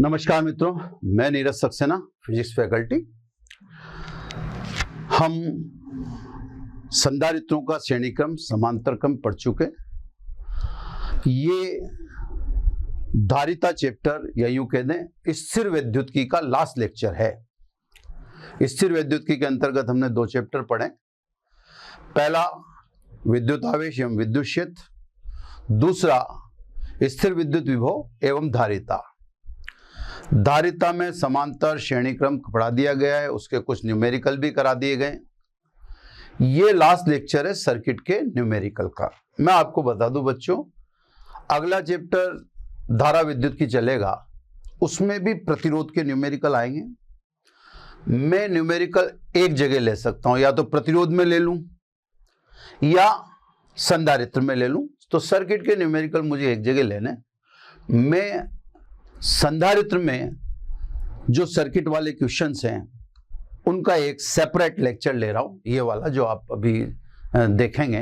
नमस्कार मित्रों, मैं नीरज सक्सेना, फिजिक्स फैकल्टी। हम संधारित्रों का श्रेणीक्रम समांतर क्रम पढ़ चुके। ये धारिता चैप्टर या यूं कह दें स्थिर वैद्युतिकी का लास्ट लेक्चर है। स्थिर वैद्युतिकी के अंतर्गत हमने दो चैप्टर पढ़े। पहला विद्युत आवेश एवं विद्युत क्षेत्र, दूसरा स्थिर विद्युत विभव एवं धारिता। धारिता में समांतर श्रेणी क्रम पढ़ा दिया गया है, उसके कुछ न्यूमेरिकल भी करा दिए गए। ये लास्ट लेक्चर है सर्किट के न्यूमेरिकल का। मैं आपको बता दूं बच्चों, अगला चैप्टर धारा विद्युत की चलेगा, उसमें भी प्रतिरोध के न्यूमेरिकल आएंगे। मैं न्यूमेरिकल एक जगह ले सकता हूं, या तो प्रतिरोध में ले लूं या संधारित्र में ले लूं। तो सर्किट के न्यूमेरिकल मुझे एक जगह लेने, मैं संधारित्र में जो सर्किट वाले क्वेश्चंस हैं उनका एक सेपरेट लेक्चर ले रहा हूं, ये वाला जो आप अभी देखेंगे।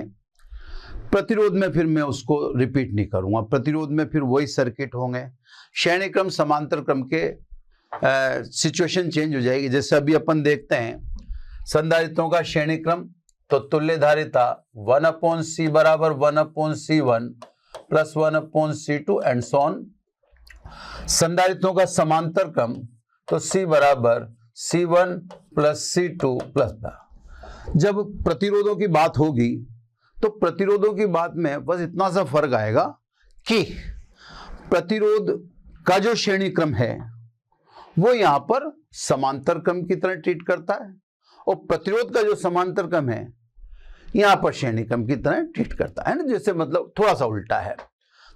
प्रतिरोध में फिर मैं उसको रिपीट नहीं करूंगा, प्रतिरोध में फिर वही सर्किट होंगे। श्रेणी क्रम समांतर क्रम के सिचुएशन चेंज हो जाएगी। जैसे अभी अपन देखते हैं संधारित्रों का श्रेणी क्रम, तो तुल्य धारिता 1/C बराबर 1/C1 plus 1/C2 and so on. संधारित्रों का समांतर क्रम, तो C बराबर C1 प्लस C2 प्लस। जब प्रतिरोधों की बात होगी तो प्रतिरोधों की बात में बस इतना सा फर्क आएगा कि प्रतिरोध का जो श्रेणी क्रम है वो यहां पर समांतर क्रम की तरह ट्रीट करता है, और प्रतिरोध का जो समांतर क्रम है यहां पर श्रेणी क्रम की तरह ट्रीट करता है ना। जैसे मतलब थोड़ा सा उल्टा है।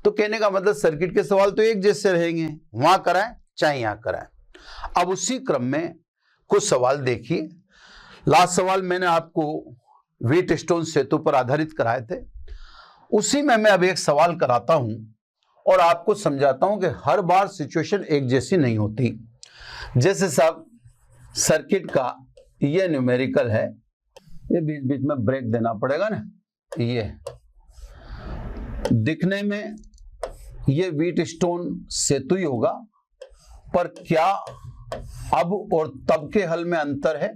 तो कहने का मतलब सर्किट के सवाल तो एक जैसे रहेंगे, वहां कराएं चाहे यहां कराएं। अब उसी क्रम में कुछ सवाल देखिए। लास्ट सवाल मैंने आपको व्हीटस्टोन सेतु पर आधारित कराए थे, उसी में मैं अब एक सवाल कराता हूं और आपको समझाता हूं कि हर बार सिचुएशन एक जैसी नहीं होती। जैसे साहब सर्किट का ये न्यूमेरिकल है, ये बीच बीच में ब्रेक देना पड़ेगा ना। ये दिखने में ये व्हीटस्टोन सेतु ही होगा, पर क्या अब और तब के हल में अंतर है,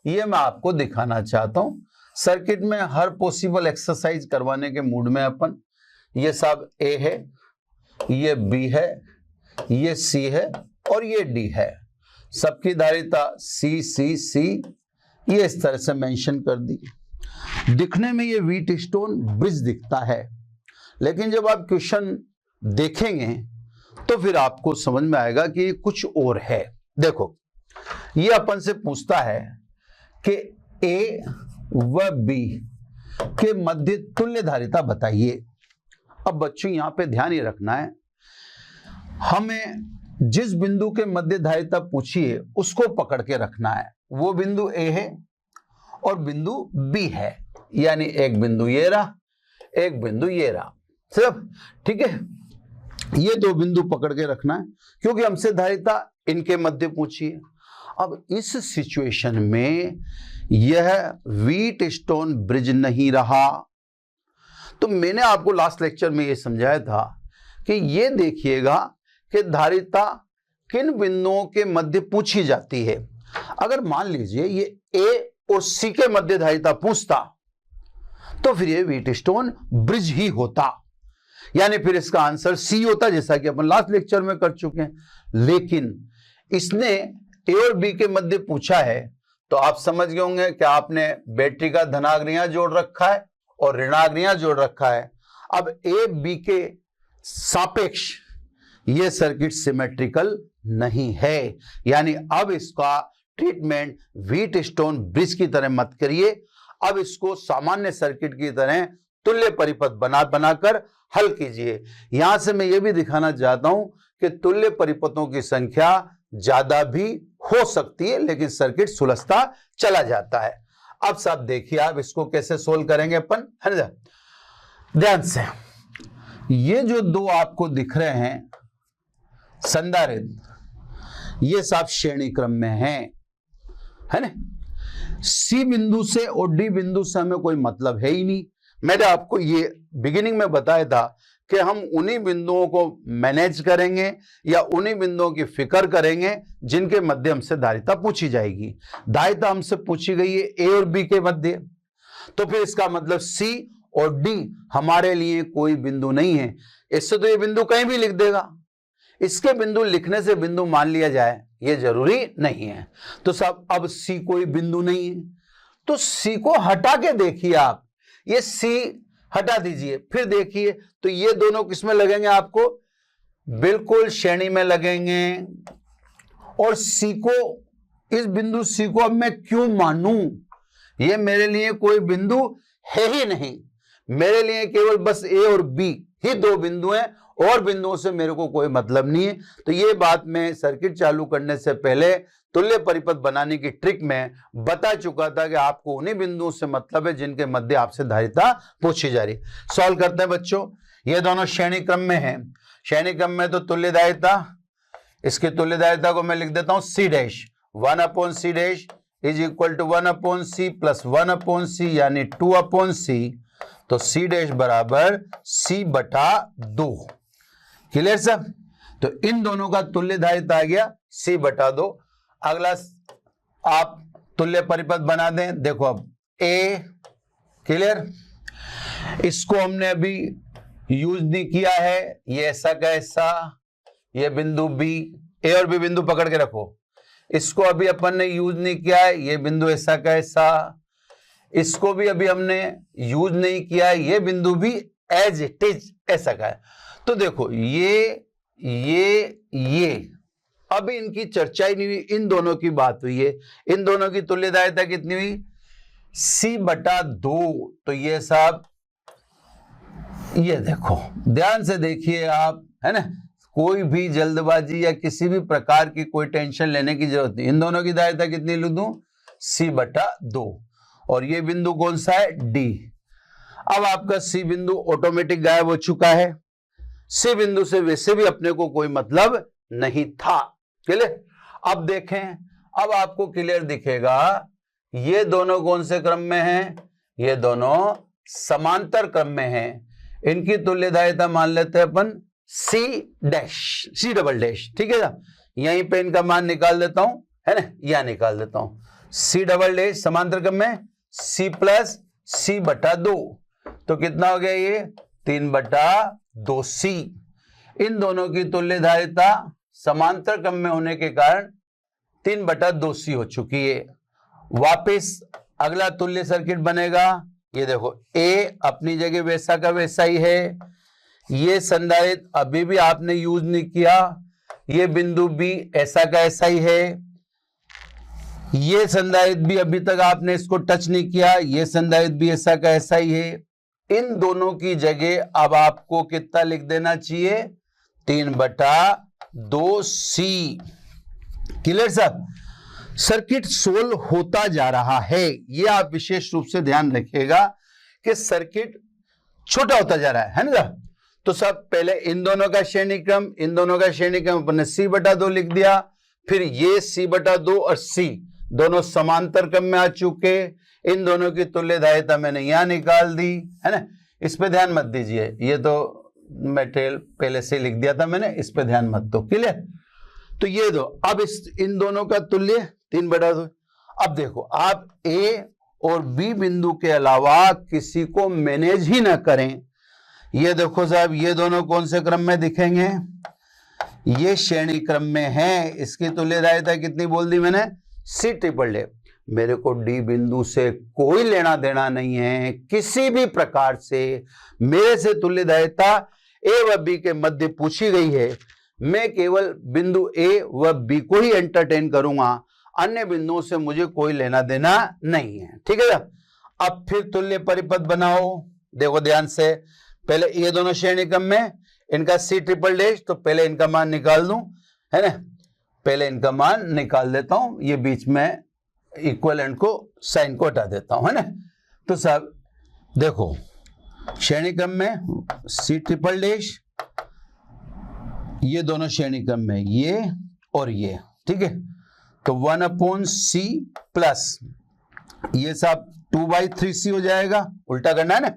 ये मैं आपको दिखाना चाहता हूं। सर्किट में हर पॉसिबल एक्सरसाइज करवाने के मूड में अपन, ये सब ए है, ये बी है, ये सी है और ये डी है। सबकी धारिता सी सी सी ये इस तरह से मेंशन कर दी। दिखने में ये व्हीटस्टोन ब्रिज दिखता है, लेकिन जब आप क्वेश्चन देखेंगे तो फिर आपको समझ में आएगा कि कुछ और है। देखो, ये अपन से पूछता है कि ए व बी के मध्य तुल्य धारिता बताइए। अब बच्चों यहां पे ध्यान ये रखना है, हमें जिस बिंदु के मध्य धारिता पूछिए उसको पकड़ के रखना है। वो बिंदु ए है और बिंदु बी है, यानी एक बिंदु ये रहा, एक बिंदु ये रहा, सिर्फ। ठीक है, ये दो बिंदु पकड़ के रखना है, क्योंकि हमसे धारिता इनके मध्य पूछी है। अब इस सिचुएशन में यह व्हीटस्टोन ब्रिज नहीं रहा। तो मैंने आपको लास्ट लेक्चर में यह समझाया था कि ये देखिएगा कि धारिता किन बिंदुओं के मध्य पूछी जाती है। अगर मान लीजिए ये ए और सी के मध्य धारिता पूछता तो फिर ये व्हीटस्टोन ब्रिज ही होता, यानी फिर इसका आंसर सी होता, जैसा कि अपन लास्ट लेक्चर में कर चुके हैं। लेकिन इसने ए और बी के मध्य पूछा है, तो आप समझ गए होंगे कि आपने बैटरी का धनाग्नियां जोड़ रखा है और ऋणाग्नियां जोड़ रखा है। अब ए बी के सापेक्ष ये सर्किट सिमेट्रिकल नहीं है, यानी अब इसका ट्रीटमेंट व्हीटस्टोन ब्रिज की तरह मत करिए। अब इसको सामान्य सर्किट की तरह तुल्य परिपथ बनाकर हल कीजिए। यहां से मैं यह भी दिखाना चाहता हूं कि तुल्य परिपथों की संख्या ज्यादा भी हो सकती है, लेकिन सर्किट सुलझता चला जाता है। अब साहब देखिए, आप इसको कैसे सोल्व करेंगे अपन, है ना। ध्यान से, ये जो दो आपको दिख रहे हैं संधारित्र, ये सब श्रेणी क्रम में है ना। सी बिंदु से और डी बिंदु से हमें कोई मतलब है ही नहीं। मैंने आपको ये बिगिनिंग में बताया था कि हम उन्हीं बिंदुओं को मैनेज करेंगे या उन्हीं बिंदुओं की फिक्र करेंगे जिनके माध्यम से धारिता पूछी जाएगी। धारिता हमसे पूछी गई है ए और बी के मध्य, तो फिर इसका मतलब सी और डी हमारे लिए कोई बिंदु नहीं है। इससे तो ये बिंदु कहीं भी लिख देगा, इसके बिंदु लिखने से बिंदु मान लिया जाए ये जरूरी नहीं है। तो सब अब सी कोई बिंदु नहीं है, तो सी को हटा के देखिए आप, ये सी हटा दीजिए, फिर देखिए तो ये दोनों किसमें लगेंगे आपको, बिल्कुल श्रेणी में लगेंगे। और सी को, इस बिंदु सी को अब मैं क्यों मानूं, ये मेरे लिए कोई बिंदु है ही नहीं, मेरे लिए केवल बस ए और बी ही दो बिंदु हैं, और बिंदुओं से मेरे को कोई मतलब नहीं है। तो ये बात मैं सर्किट चालू करने से पहले तुल्य परिपथ बनाने की ट्रिक में बता चुका था कि आपको उन्हीं बिंदुओं से मतलब है जिनके मध्य आपसे धारिता पूछी जा रही। सॉल्व करते हैं बच्चों, ये दोनों श्रेणी क्रम में हैं, श्रेणी क्रम में तो तुल्य धारिता, इसकी तुल्य धारिता को मैं लिख देता हूं C dash, 1/c dash is equal to 1/c plus 1/c यानी 2/c, तो सी डैश बराबर c/2। क्लियर सब? तो इन दोनों का तुल्य धारिता आ गया c/2। अगला आप तुल्य परिपथ बना दें, देखो अब ए, क्लियर, इसको हमने अभी यूज नहीं किया है, ये ऐसा का ऐसा, ये बिंदु बी, ए और बी बिंदु पकड़ के रखो, इसको अभी अपन ने यूज नहीं किया है, ये बिंदु ऐसा का ऐसा, इसको भी अभी हमने यूज नहीं किया है, ये बिंदु भी एज इट इज ऐसा का है। तो देखो ये अभी इनकी चर्चा ही नहीं हुई, इन दोनों की बात हुई है, इन दोनों की तुल्य धारिता कितनी हुई, c/2। तो ये सब, ये देखो ध्यान से देखिए आप, है ना, कोई भी जल्दबाजी या किसी भी प्रकार की कोई टेंशन लेने की जरूरत नहीं। इन दोनों की धारिता कितनी लिख दूं, c/2, और ये बिंदु कौन सा है, डी। अब आपका सी बिंदु ऑटोमेटिक गायब हो चुका है, सी बिंदु से वैसे भी अपने को कोई मतलब नहीं था। क्लियर? अब देखें, अब आपको क्लियर दिखेगा ये दोनों कौन से क्रम में हैं, ये दोनों समांतर क्रम में हैं। इनकी तुल्य धारिता मान लेते हैं अपन C', ठीक है ना, यहीं पे इनका मान निकाल देता हूं, है ना, यहां निकाल देता हूं, C', समांतर क्रम में C प्लस c/2, तो कितना हो गया ये 3/2c। इन दोनों की तुल्य धारिता समांतर क्रम में होने के कारण 3/2c हो चुकी है। वापिस अगला तुल्य सर्किट बनेगा, ये देखो ए अपनी जगह वैसा का वैसा ही है, ये संधारित्र अभी भी आपने यूज नहीं किया, ये बिंदु बी ऐसा का ऐसा ही है, ये संधारित्र भी अभी तक आपने इसको टच नहीं किया, ये संधारित्र भी ऐसा का ऐसा ही है। इन दोनों की जगह अब आपको कितना लिख देना चाहिए, 3/2c। क्लियर साहब? सर्किट सोल्व होता जा रहा है, ये आप विशेष रूप से ध्यान रखिएगा कि सर्किट छोटा होता जा रहा है ना। तो सब पहले इन दोनों का श्रेणी क्रम, इन दोनों का श्रेणी क्रम अपन ने c/2 लिख दिया, फिर ये c/2 और c दोनों समांतर क्रम में आ चुके, इन दोनों की तुल्य धारिता मैंने यहां निकाल दी, है ना। इस पे ध्यान मत दीजिए, ये तो मटेरियल पहले से लिख दिया था मैंने, इस पे ध्यान मत दो। क्लियर? तो ये दो, अब इन दोनों का तुल्य 3/2। अब देखो आप ए और बी बिंदु के अलावा किसी को मैनेज ही ना करें, ये देखो साहब ये दोनों कौन से क्रम में दिखेंगे, ये श्रेणी क्रम में है। इसकी तुल्य धारिता कितनी बोल दी मैंने, C'। मेरे को डी बिंदु से कोई लेना देना नहीं है किसी भी प्रकार से, मेरे से तुल्य धारिता ए व बी के मध्य पूछी गई है, मैं केवल बिंदु ए व बी को ही एंटरटेन करूंगा, अन्य बिंदुओं से मुझे कोई लेना देना नहीं है। ठीक है ना? अब फिर तुल्य परिपथ बनाओ, देखो ध्यान से, पहले ये दोनों श्रेणी क्रम में, इनका C', तो पहले इनका मान निकाल दूं, है ना, पहले इनका मान निकाल देता हूं, ये बीच में इक्विवेलेंट को साइन को हटा देता हूं, है ना। तो साहब देखो श्रेणी क्रम में C', ये दोनों श्रेणी क्रम में, ये और ये, ठीक है। तो 1/c प्लस ये सब 2/3c हो जाएगा, उल्टा करना है ना,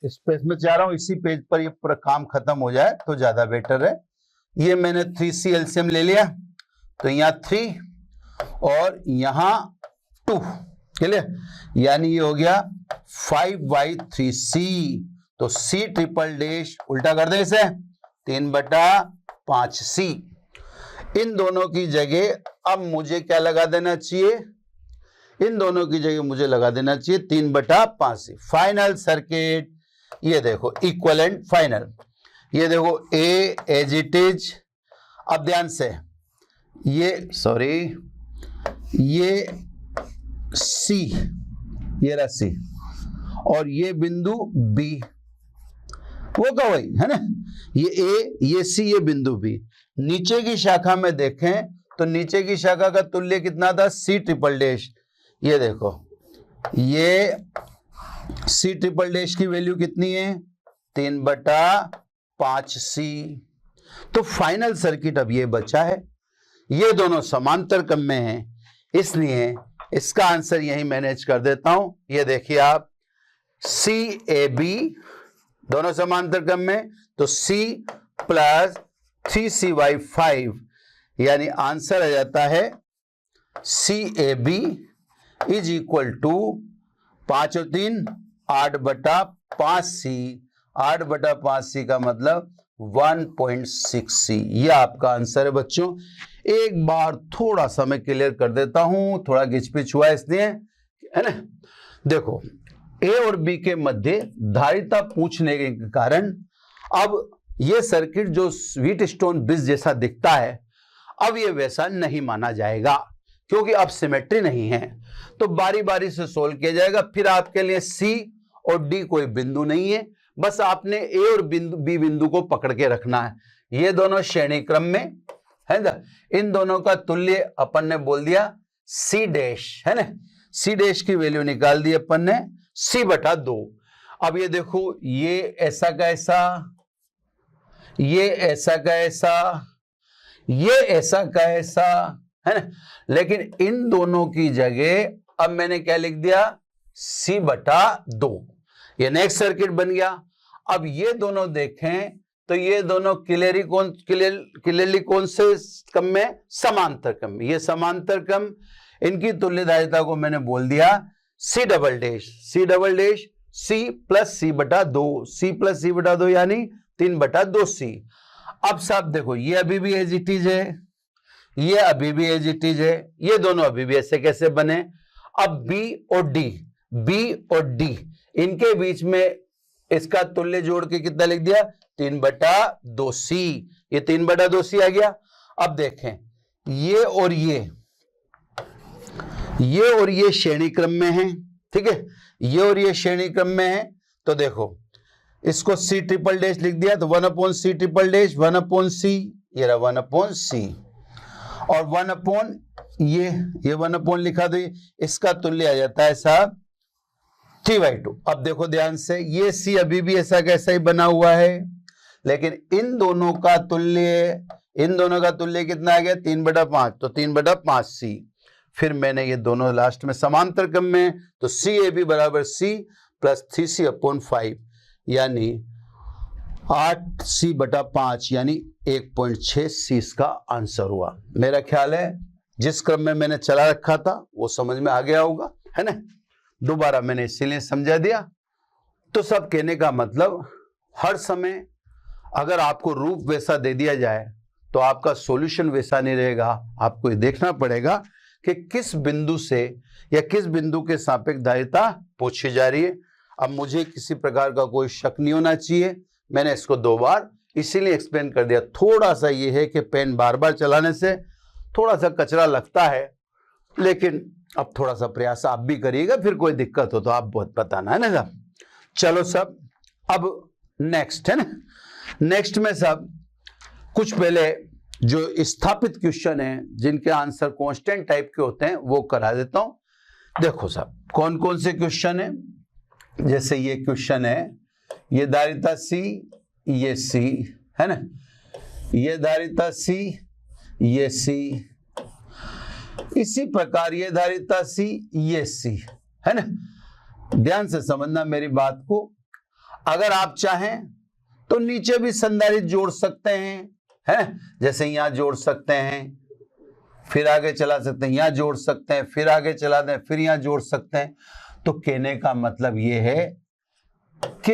इस पेज में चाह रहा हूं, इसी पेज पर ये पूरा काम खत्म हो जाए तो ज्यादा बेटर है। ये मैंने 3C एलसीएम ले लिया, तो यहाँ 3 और यहाँ 2, क्लियर, यानी ये हो गया 5/3C। तो C ट्रिपल डैश उल्टा कर दे इसे, 3/5C। इन दोनों की जगह अब मुझे क्या लगा देना चाहिए, इन दोनों की जगह मुझे लगा देना चाहिए 3/5C। फाइनल सर्किट ये देखो, इक्विवेलेंट फाइनल, ये देखो A एज इट इज। अब ध्यान से, ये सॉरी, ये C, ये रहा C, और ये बिंदु B, वो का वही है ना, ये A, ये C, ये बिंदु B। नीचे की शाखा में देखें तो नीचे की शाखा का तुल्य कितना था, C ट्रिपल डैश। ये देखो, ये C ट्रिपल डैश की वैल्यू कितनी है, 3/5C। तो फाइनल सर्किट अब ये बचा है, ये दोनों समांतर क्रम में हैं, इसलिए इसका आंसर यही मैनेज कर देता हूं। ये देखिए आप, CAB दोनों समांतर क्रम में, तो C + 3C/5, यानी आंसर आ जाता है CAB = 5 और 3 8/5C। 8/5C का मतलब 1.6C। ये आपका आंसर है बच्चों। एक बार थोड़ा सा मैं क्लियर कर देता हूं, थोड़ा गिचपिच हुआ इसलिए, है ना। देखो, A और B के मध्य धारिता पूछने के कारण अब ये सर्किट जो व्हीटस्टोन ब्रिज जैसा दिखता है, अब ये वैसा नहीं माना जाएगा, क्योंकि अब सिमेट्री नहीं है। तो बारी बारी से सोल्व किया जाएगा। फिर आपके लिए C और D कोई बिंदु नहीं है, बस आपने A और B बिंदु को पकड़ के रखना है। ये दोनों श्रेणी क्रम में है ना, इन दोनों का तुल्य अपन ने बोल दिया C डैश, है ना। C डैश की वैल्यू निकाल दी अपन ने, C/2। अब ये देखो, ये ऐसा का ऐसा, ये ऐसा का ऐसा, ये ऐसा का ऐसा, है ना। लेकिन इन दोनों की जगह अब मैंने क्या लिख दिया, C/2। ये नेक्स्ट सर्किट बन गया। अब ये दोनों देखें तो ये दोनों क्लियरली कौन से क्रम में, समांतर क्रम में। ये समांतर क्रम, इनकी तुल्य धारिता को मैंने बोल दिया C double dash. C double dash C + C/2, C + C/2 यानी 3/2C। अब साहब देखो, ये अभी भी एज इट इज है, ये अभी भी एज इट इज है, ये दोनों अभी भी ऐसे कैसे बने। अब B और D इनके बीच में इसका तुल्य जोड़ के कितना लिख दिया, 3/2C। ये 3/2C आ गया। अब देखें, ये और ये श्रेणी क्रम में है, ठीक है, ये और ये श्रेणी क्रम में है। तो देखो, इसको C ट्रिपल डैश लिख दिया, तो 1/C ट्रिपल डैश 1/C, ये रहा 1/C, और 1/ ये 1/ लिखा, तो इसका तुल्य आ जाता है साहब 3/2। अब देखो ध्यान से, ये C अभी भी ऐसा कैसा ही बना हुआ है, लेकिन इन दोनों का तुल्य कितना आ गया, 3/5, तो 3/5C। फिर मैंने ये दोनों लास्ट में समांतर क्रम में, तो CAB = C + 3C/5, यानी 8C/5, यानी 1.6C इसका आंसर हुआ। मेरा ख्याल है जिस क्रम में मैंने चला रखा था वो समझ में आ गया होगा, है ना। दोबारा मैंने इसीलिए समझा दिया। तो सब कहने का मतलब, हर समय अगर आपको रूप वैसा दे दिया जाए तो आपका सॉल्यूशन वैसा नहीं रहेगा। आपको ये देखना पड़ेगा कि किस बिंदु से या किस बिंदु के सापेक्ष धारिता पूछी जा रही है। अब मुझे किसी प्रकार का कोई शक नहीं होना चाहिए, मैंने इसको 2 बार इसीलिए एक्सप्लेन कर दिया। थोड़ा सा ये है कि पेन बार बार चलाने से थोड़ा सा कचरा लगता है, लेकिन अब थोड़ा सा प्रयास आप भी करिएगा, फिर कोई दिक्कत हो तो आप बहुत बताना, है ना साहब। चलो सब, अब नेक्स्ट है ना, नेक्स्ट में सब कुछ पहले जो स्थापित क्वेश्चन है जिनके आंसर कांस्टेंट टाइप के होते हैं वो करा देता हूं। देखो साहब, कौन कौन से क्वेश्चन है। जैसे ये क्वेश्चन है, ये धारिता C, ये C, है ना, ये धारिता C, ये C, इसी प्रकार ये धारिता C, ये C, है ना। ध्यान से समझना मेरी बात को। अगर आप चाहें तो नीचे भी संधारित्र जोड़ सकते हैं, है, जैसे यहां जोड़ सकते हैं, फिर आगे चला सकते हैं, यहां जोड़ सकते हैं, फिर आगे चला दें, फिर यहां जोड़ सकते हैं। तो कहने का मतलब यह है कि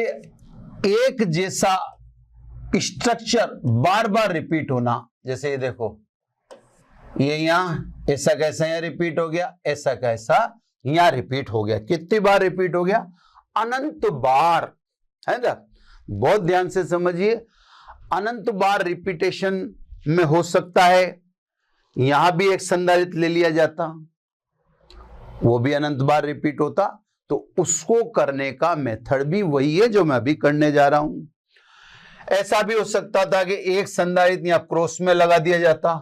एक जैसा स्ट्रक्चर बार बार रिपीट होना, जैसे ये देखो, ये यहां ऐसा कैसा यहां रिपीट हो गया, ऐसा कैसा यहां रिपीट हो गया। कितनी बार रिपीट हो गया? अनंत बार, है ना। बहुत ध्यान से समझिए, अनंत बार रिपीटेशन में हो सकता है। यहां भी एक संधारित्र ले लिया जाता, वो भी अनंत बार रिपीट होता, तो उसको करने का मेथड भी वही है जो मैं अभी करने जा रहा हूं। ऐसा भी हो सकता था कि एक संधारित्र यहां क्रॉस में लगा दिया जाता,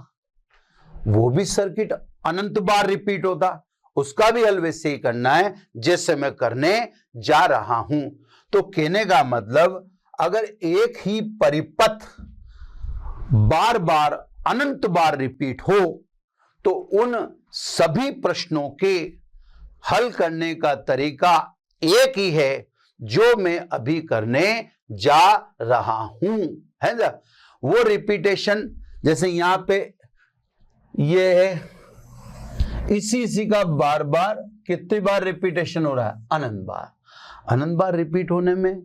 वो भी सर्किट अनंत बार रिपीट होता। उसका भी हल वैसे ही करना है जैसे मैं करने जा रहा हूं। तो कहने का मतलब, अगर एक ही परिपथ बार बार अनंत बार रिपीट हो तो उन सभी प्रश्नों के हल करने का तरीका एक ही है जो मैं अभी करने जा रहा हूं, है ना। वो रिपीटेशन, जैसे यहां पे ये है, इसी का बार बार कितनी बार रिपीटेशन हो रहा है? अनंत बार। अनंत बार रिपीट होने में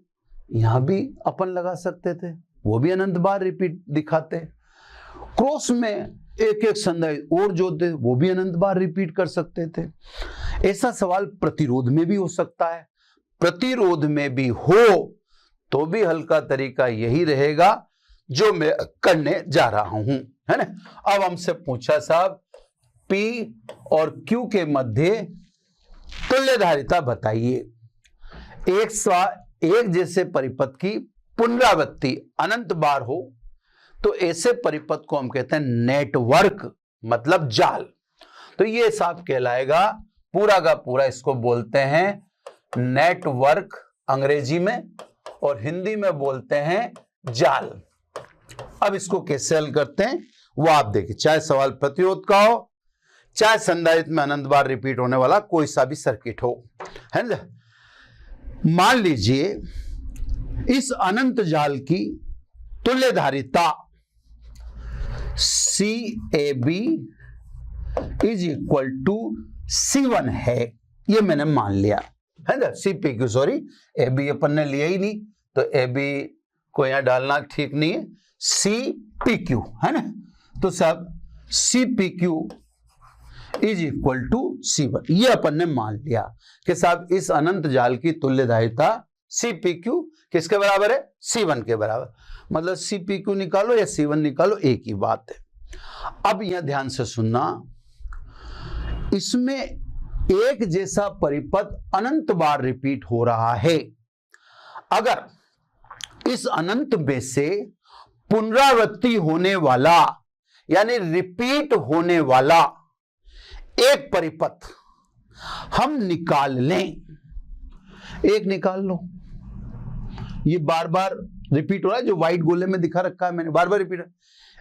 यहां भी अपन लगा सकते थे, वो भी अनंत बार रिपीट दिखाते। क्रॉस में एक एक संधारित्र और जोड़ते, वो भी अनंत बार रिपीट कर सकते थे। ऐसा सवाल प्रतिरोध में भी हो सकता है। प्रतिरोध में भी हो तो भी हल का तरीका यही रहेगा जो मैं करने जा रहा हूं, है ना। अब हमसे पूछा साहब, P और Q के मध्य तुल्यधारिता बताइए। एक जैसे परिपथ की पुनरावृत्ति अनंत बार हो तो ऐसे परिपथ को हम कहते हैं नेटवर्क, मतलब जाल। तो ये साहब कहलाएगा पूरा का पूरा, इसको बोलते हैं नेटवर्क अंग्रेजी में, और हिंदी में बोलते हैं जाल। अब इसको कैसे हल करते हैं वो आप देखिए। चाहे सवाल प्रतिरोध का हो, चाहे संधारित्र में अनंत बार रिपीट होने वाला कोई सा भी सर्किट हो, है ना। मान लीजिए इस अनंत जाल की तुल्यधारिता CAB is equal to C1 है, ये मैंने मान लिया, है ना। CPQ, सॉरी AB अपन ने लिया ही नहीं, तो AB को यहां डालना ठीक नहीं है, CPQ, है ना। तो सब CPQ is equal to C1, ये अपन ने मान लिया कि साहब इस अनंत जाल की तुल्यधारिता CPQ किसके बराबर है? C1 के बराबर। मतलब CPQ निकालो या C1 निकालो, एक ही बात है। अब यहां ध्यान से सुनना, इसमें एक जैसा परिपथ अनंत बार रिपीट हो रहा है। अगर इस अनंत में से पुनरावृत्ति होने वाला यानी रिपीट होने वाला एक परिपथ हम निकाल लें, एक निकाल लो, ये बार बार रिपीट हो रहा है, जो व्हाइट गोले में दिखा रखा है मैंने, बार बार रिपीट।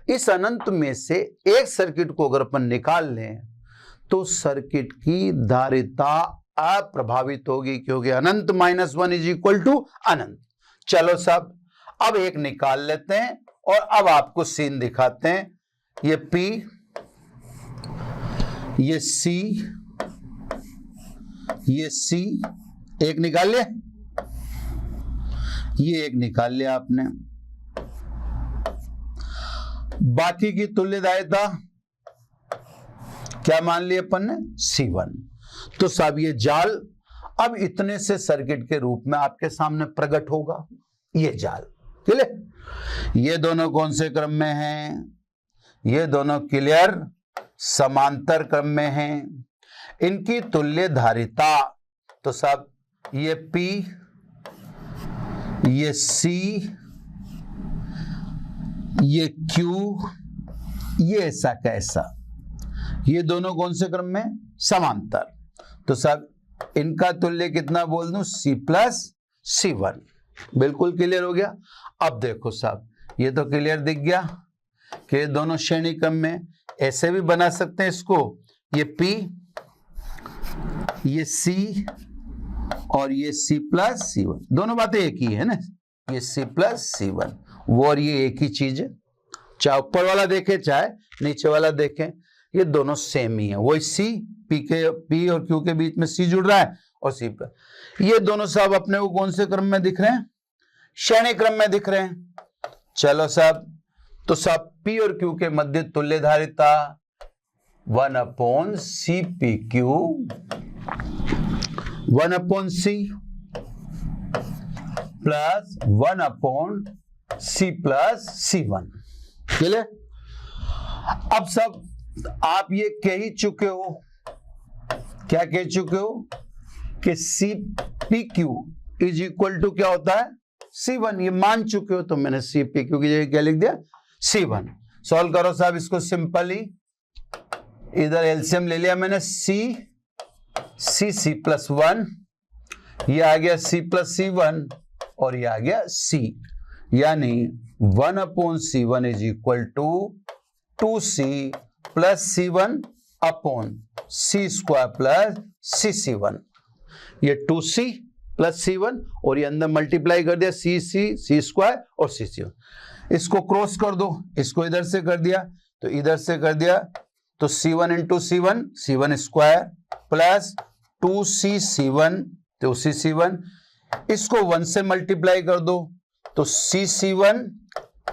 इस अनंत में से एक सर्किट को अगर अपन निकाल लें तो सर्किट की धारिता अप्रभावित होगी, क्योंकि अनंत -1 इज इक्वल टू अनंत। चलो साहब, अब एक निकाल लेते हैं और अब आपको सीन दिखाते हैं। ये P, ये C, ये C, एक निकाल लिया, ये एक निकाल लिया आपने। बाकी की तुल्यधारिता क्या मान लिया अपन ने? C1। तो साहब ये जाल अब इतने से सर्किट के रूप में आपके सामने प्रकट होगा, ये जाल। क्लियर? ये दोनों कौन से क्रम में हैं? ये दोनों क्लियर समांतर क्रम में हैं। इनकी तुल्यधारिता, तो साहब ये P, ये C, ये Q, ये ऐसा कैसा, ये दोनों कौन से क्रम में? समांतर। तो साहब इनका तुल्य कितना बोल दूं? C plus C1। बिल्कुल क्लियर हो गया। अब देखो साहब, ये तो क्लियर दिख गया कि दोनों श्रेणी क्रम में। ऐसे भी बना सकते हैं इसको, ये P, ये C, और ये C प्लस C1, दोनों बातें एक ही है ना, ये C प्लस C1 वो और ये एक ही चीज है, चाहे ऊपर वाला देखें चाहे नीचे वाला देखें, ये दोनों सेम ही है। वही C P और Q के बीच में C जुड़ रहा है और C प्लस, ये दोनों साहब अपने को कौन से क्रम में दिख रहे हैं, श्रेणी क्रम में दिख रहे हैं। चलो साहब, तो साहब P और Q के मध्य तुल्य धारिता 1/CPQ 1/C plus 1/C plus C1। Clear? अब सब आप ये कह ही चुके हो, क्या कह चुके हो कि CPQ इज इक्वल टू क्या होता है C1, ये मान चुके हो। तो मैंने CPQ की जगह क्या लिख दिया C1। सॉल्व करो साहब इसको सिंपली, इधर एलसीएम ले लिया मैंने, C प्लस 1, ये आ गया C प्लस C1 और ये आ गया C, यानी 1/C1 is equal to 2C plus C1 upon C square plus CC1। ये 2C प्लस C1 और ये अंदर मल्टीप्लाई कर दिया C स्क्वायर और CC1। इसको क्रॉस कर दो, इसको इधर से कर दिया तो इधर से कर दिया, तो C1 into C1 square plus 2C C1 2C1, इसको 1 से मल्टीप्लाई कर दो तो CC1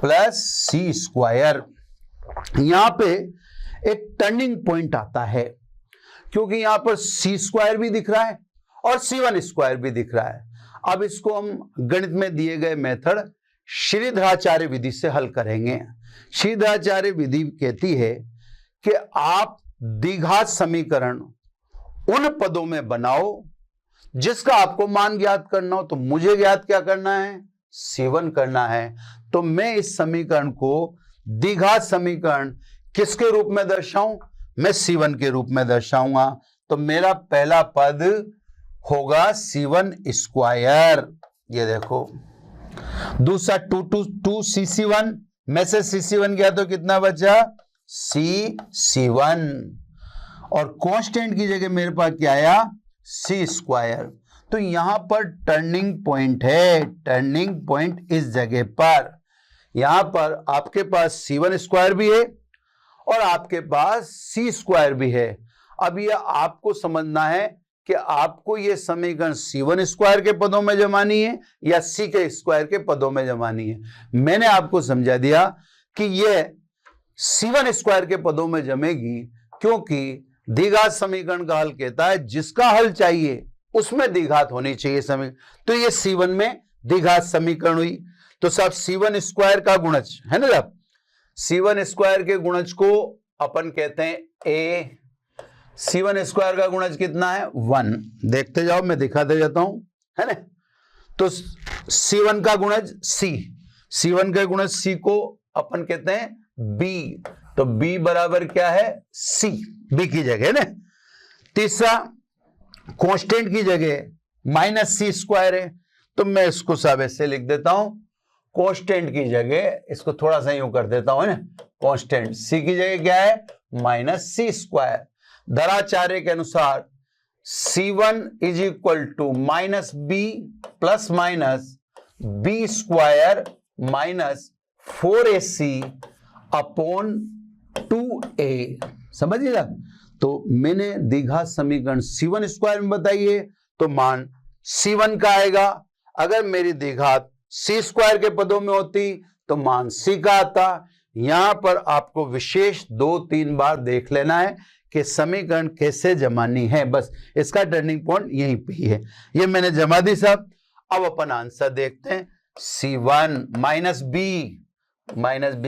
प्लस C स्क्वायर। यहां पे एक टर्निंग पॉइंट आता है, क्योंकि यहां पर C स्क्वायर भी दिख रहा है और C1 स्क्वायर भी दिख रहा है। अब इसको हम गणित में दिए गए मेथड श्रीधराचार्य विधि से हल करेंगे। श्रीधराचार्य विधि कहती है कि आप द्विघात समीकरण उन पदों में बनाओ जिसका आपको मान ज्ञात करना हो। तो मुझे ज्ञात क्या करना है, C1 करना है। तो मैं इस समीकरण को द्विघात समीकरण किसके रूप में दर्शाऊं, मैं C1 के रूप में दर्शाऊंगा। तो मेरा पहला पद होगा C1 स्क्वायर, ये देखो। दूसरा 2CC1 में से CC1 गया तो कितना बचा CC1, और कांस्टेंट की जगह मेरे पास क्या आया C स्क्वायर। तो यहां पर टर्निंग पॉइंट है, टर्निंग पॉइंट इस जगह पर, यहां पर आपके पास C1 स्क्वायर भी है और आपके पास C स्क्वायर भी है। अब यह आपको समझना है कि आपको यह समीकरण C1 स्क्वायर के पदों में जमानी है या C के स्क्वायर के पदों में जमानी है। मैंने आपको समझा दिया कि यह C1 स्क्वायर के पदों में जमेगी, क्योंकि द्विघात समीकरण का हल कहता है जिसका हल चाहिए उसमें द्विघात होनी चाहिए समीकरण। तो ये C1 में द्विघात समीकरण हुई। तो साहब C1 स्क्वायर का गुणज है ना, साहब C1 स्क्वायर के गुणज को अपन कहते हैं A। C1 स्क्वायर का गुणज कितना है 1, देखते जाओ मैं दिखाते जाता हूं, है ना। तो C1 का गुणज C1 का गुणज C को अपन कहते हैं B। तो B बराबर क्या है C, B की जगह है ना। तीसरा कांस्टेंट की जगह माइनस C स्क्वायर है, तो मैं इसको सब ऐसे लिख देता हूं, कांस्टेंट की जगह इसको थोड़ा सा यूं कर देता हूं, है ना। कांस्टेंट C की जगह क्या है माइनस C स्क्वायर। धराचार्य के अनुसार C1 is equal to minus B plus minus B square minus 4AC upon 2A। समझिएगा। तो मैंने द्विघात समीकरण C1 स्क्वायर में बताइए तो मान C1 का आएगा। अगर मेरी द्विघात C स्क्वायर के पदों में होती तो मान C का आता। यहां पर आपको विशेष 2-3 बार देख लेना है कि समीकरण कैसे जमानी है, बस इसका टर्निंग पॉइंट यहीं पे ही है। ये मैंने जमा दी साहब। अब अपन आंसर देखते हैं। C1 माइनस B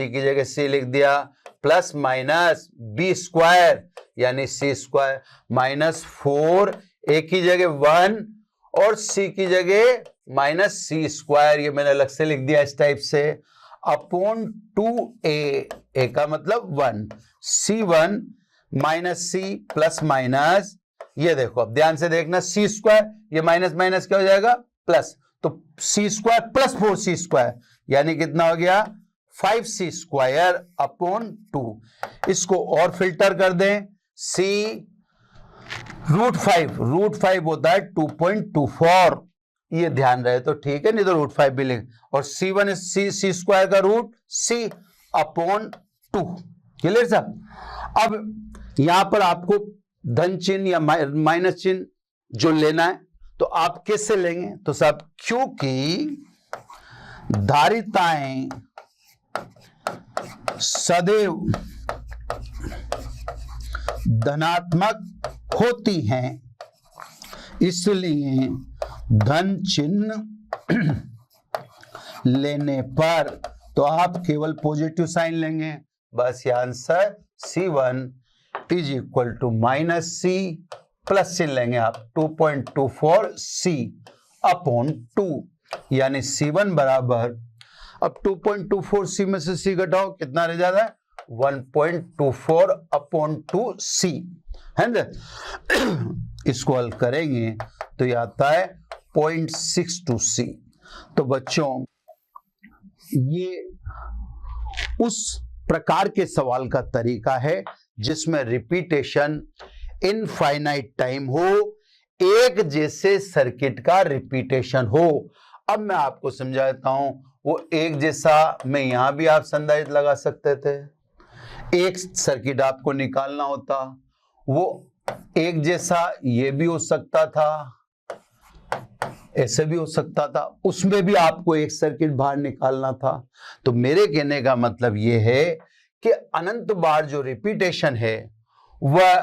की जगह C लिख दिया, प्लस माइनस B स्क्वायर यानी C स्क्वायर माइनस 4, A की जगह 1 और C की जगह माइनस C स्क्वायर, ये मैंने अलग से लिख दिया इस टाइप से, अपॉन 2A, A का मतलब 1, C1 minus C plus minus, ये देखो अब ध्यान से देखना, C स्क्वायर ये माइनस माइनस क्या हो जाएगा प्लस, तो C square plus 4C square यानी कितना हो गया 5C स्क्वायर अपॉन 2। इसको और फिल्टर कर दें, C रूट फाइव होता है 2.24, ये ध्यान रहे तो ठीक है, नहीं तो रूट 5 भी लिख, और C1 इज सी स्क्वायर का रूट C अपॉन 2। क्लियर साहब। अब यहां पर आपको धन चिन्ह या माइनस चिन्ह जो लेना है तो आप किससे लेंगे, तो साहब क्योंकि धारिताएं सदैव धनात्मक होती हैं, इसलिए धन चिन्ह लेने पर तो आप केवल पॉजिटिव साइन लेंगे, बस ये answer C1 is equal to minus C, plus चिन्ह लेंगे आप 2.24 C अपॉन 2, यानी C1 बराबर, अब 2.24 C में से C घटाओ कितना रह जाता है 1.24 अपॉन 2 C, है ना। इसको हल करेंगे तो ये आता है 0.62 C। तो बच्चों ये उस प्रकार के सवाल का तरीका है जिसमें रिपीटेशन इनफाइनाइट टाइम हो, एक जैसे सर्किट का रिपीटेशन हो। अब मैं आपको समझाता हूं, वो एक जैसा में यहां भी आप संधारित्र लगा सकते थे, एक सर्किट आपको निकालना होता, वो एक जैसा ये भी हो सकता था, ऐसे भी हो सकता था, उसमें भी आपको एक सर्किट बाहर निकालना था। तो मेरे कहने का मतलब ये है कि अनंत बार जो रिपीटेशन है वह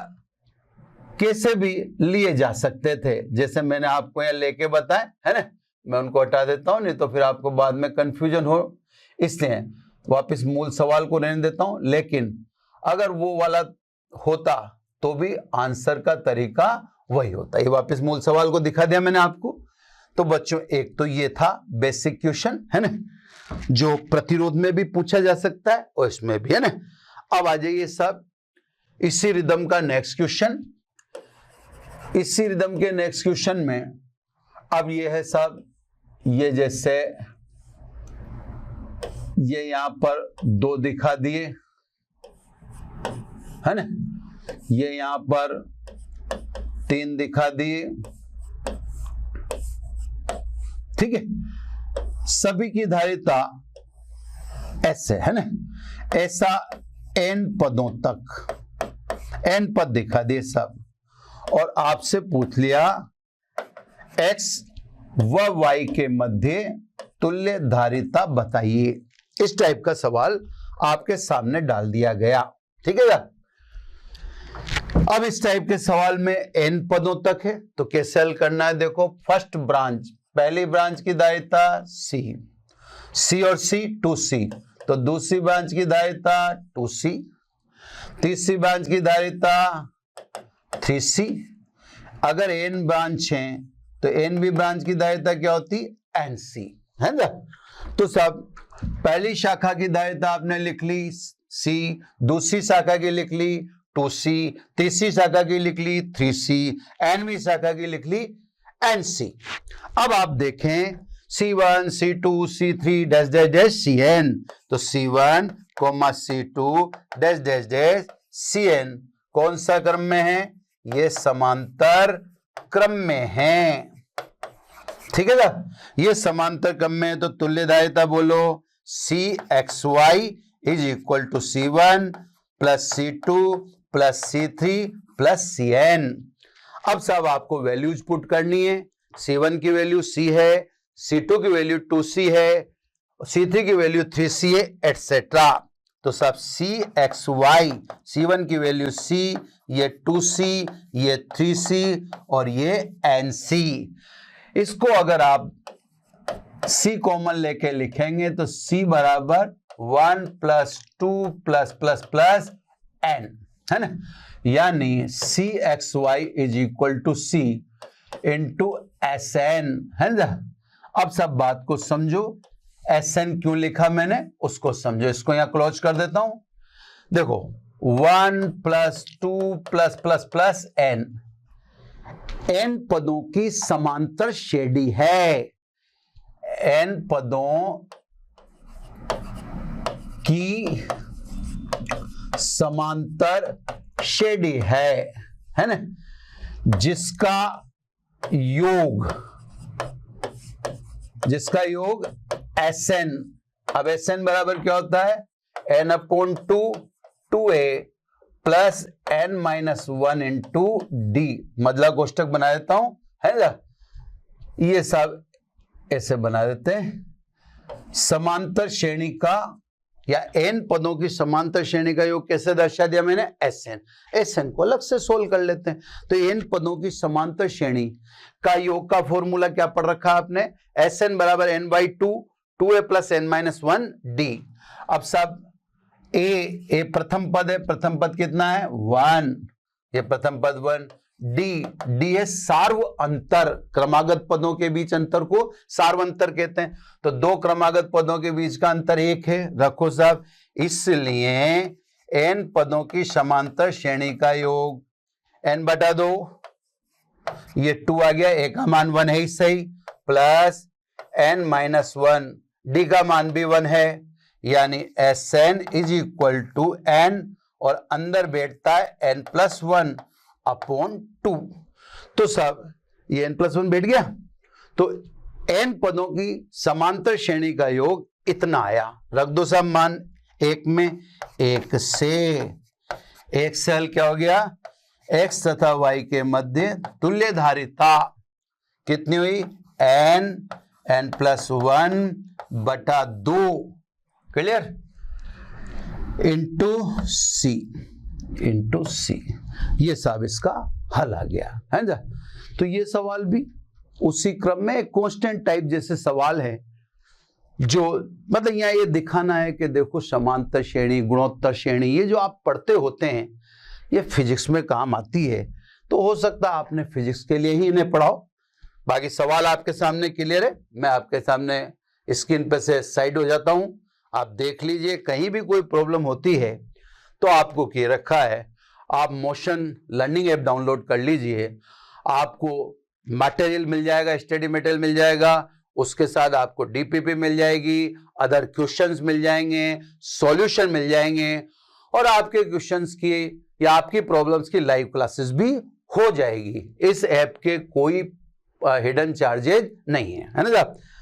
कैसे भी लिए जा सकते थे, जैसे मैंने आपको यहां लेके बताया है ना, मैं उनको हटा देता हूं नहीं तो फिर आपको बाद में कंफ्यूजन हो, इसलिए वापस मूल सवाल को रहने देता हूं। लेकिन अगर वो वाला होता तो भी आंसर का तरीका वही होता। ये वापस मूल सवाल को दिखा दिया मैंने आपको। तो बच्चों एक तो ये था बेसिक क्वेश्चन, है ना, जो प्रतिरोध में भी पूछा जा सकता है और इसमें भी, है ना। अब आ जाइए सब इसी रिदम का नेक्स्ट क्वेश्चन। इसी रिदम के नेक्स्ट क्वेश्चन में अब ये है सब, ये जैसे ये यहां पर 2 दिखा दिए, है ना, ये यहां पर 3 दिखा दिए, ठीक है। सभी की धारिता ऐसे, है ना, ऐसा n पदों तक, n पद दिखा दिए सब, और आपसे पूछ लिया x व y के मध्य तुल्य धारिता बताइए। इस टाइप का सवाल आपके सामने डाल दिया गया, ठीक है ना। अब इस टाइप के सवाल में n पदों तक है तो कैसे हल करना है, देखो फर्स्ट ब्रांच, पहली ब्रांच की धारिता C और C 2C, तो दूसरी ब्रांच की धारिता 2C, तीसरी ब्रांच की धारिता 3C। अगर n ब्रांच हैं तो nवीं ब्रांच की धारिता क्या होती NC, है ना। तो सब पहली शाखा की धारिता आपने लिख ली C, दूसरी शाखा की लिख ली 2C, तीसरी शाखा की लिख ली 3C, nवीं शाखा की लिख ली NC। अब आप देखें C1, C2, C3 dash dash dash Cn, तो C1, C2 dash dash dash Cn कौन सा क्रम में है, ये समांतर क्रम में है, ठीक है ना। ये समांतर क्रम में है तो तुल्य धारिता बोलो CXY is equal to C1 plus C2 plus C3 plus Cn। अब सब आपको वैल्यूज पुट करनी है। C1 की वैल्यू C है, C2 की वैल्यू 2C है, C3 की वैल्यू 3C है, एटसेट्रा। तो सब CXY, C1 की वैल्यू C, ये 2C, ये 3C और ये NC। इसको अगर आप C कॉमन लेके लिखेंगे तो C बराबर 1 plus 2 plus plus plus N, है ना, यानी CXY is equal to C into SN, है ना। अब सब बात को समझो, SN क्यों लिखा मैंने उसको समझो। इसको यहां क्लोज कर देता हूं। देखो 1 plus 2 plus plus plus N, N पदों की समांतर श्रेणी है, N पदों की समांतर श्रेणी है ना। जिसका योग Sn। अब Sn बराबर क्या होता है, n/2 2a plus n-1 into D. मतलब कोष्टक बना देता हूं, है ना, ये सब ऐसे बना देते हैं। समांतर श्रेणी का या n पदों की समांतर श्रेणी का योग कैसे दर्शा दिया मैंने, Sn को अलग से सोल्व कर लेते हैं। तो n पदों की समांतर श्रेणी का योग का फॉर्मूला क्या पढ़ रखा आपने, Sn बराबर n/2 2a plus n-1 d। अब सब a प्रथम पद है, प्रथम पद कितना है 1, ये प्रथम पद 1, d है सार्व अंतर, क्रमागत पदों के बीच अंतर को सार्व अंतर कहते हैं। तो दो क्रमागत पदों के बीच का अंतर 1 है, रखो साहब। इसलिए n पदों की समांतर श्रेणी का योग n/2, ये 2 आ गया, a का मान 1 है ही सही, प्लस n-1, d का मान भी 1 है, यानी Sn is equal to n, और अंदर बैठता है n+1 अपॉन 2। तो सब ये n+1 बैठ गया। तो n पदों की समांतर श्रेणी का योग इतना आया, रख दो सब मान 1 में। 1 से हल क्या हो गया, x तथा y के मध्य तुल्य धारिता कितनी हुई, n+1/2, क्लियर, इंटू सी। ये सब इसका हल आ गया है ना। तो ये सवाल भी उसी क्रम में एक कांस्टेंट टाइप जैसे सवाल है, जो मतलब यहाँ ये दिखाना है कि देखो समांतर श्रेणी, गुणोत्तर श्रेणी, ये जो आप पढ़ते होते हैं ये फिजिक्स में काम आती है। तो हो सकता है आपने फिजिक्स के लिए ही इन्हें पढ़ाओ। बाकी सवाल आपके सामने क्लियर है, मैं आपके सामने स्क्रीन पे से साइड हो जाता हूं, आप देख लीजिए। कहीं भी कोई प्रॉब्लम होती है तो आपको क्या रखा है, आप मोशन लर्निंग ऐप डाउनलोड कर लीजिए, आपको मटेरियल मिल जाएगा, स्टडी मटेरियल मिल जाएगा, उसके साथ आपको डीपीपी मिल जाएगी, अदर क्वेश्चंस मिल जाएंगे, सॉल्यूशन मिल जाएंगे, और आपके क्वेश्चंस की या आपकी प्रॉब्लम्स की लाइव क्लासेस भी हो जाएगी। इस ऐप के कोई हिडन चार्जेज नहीं है ना साहब।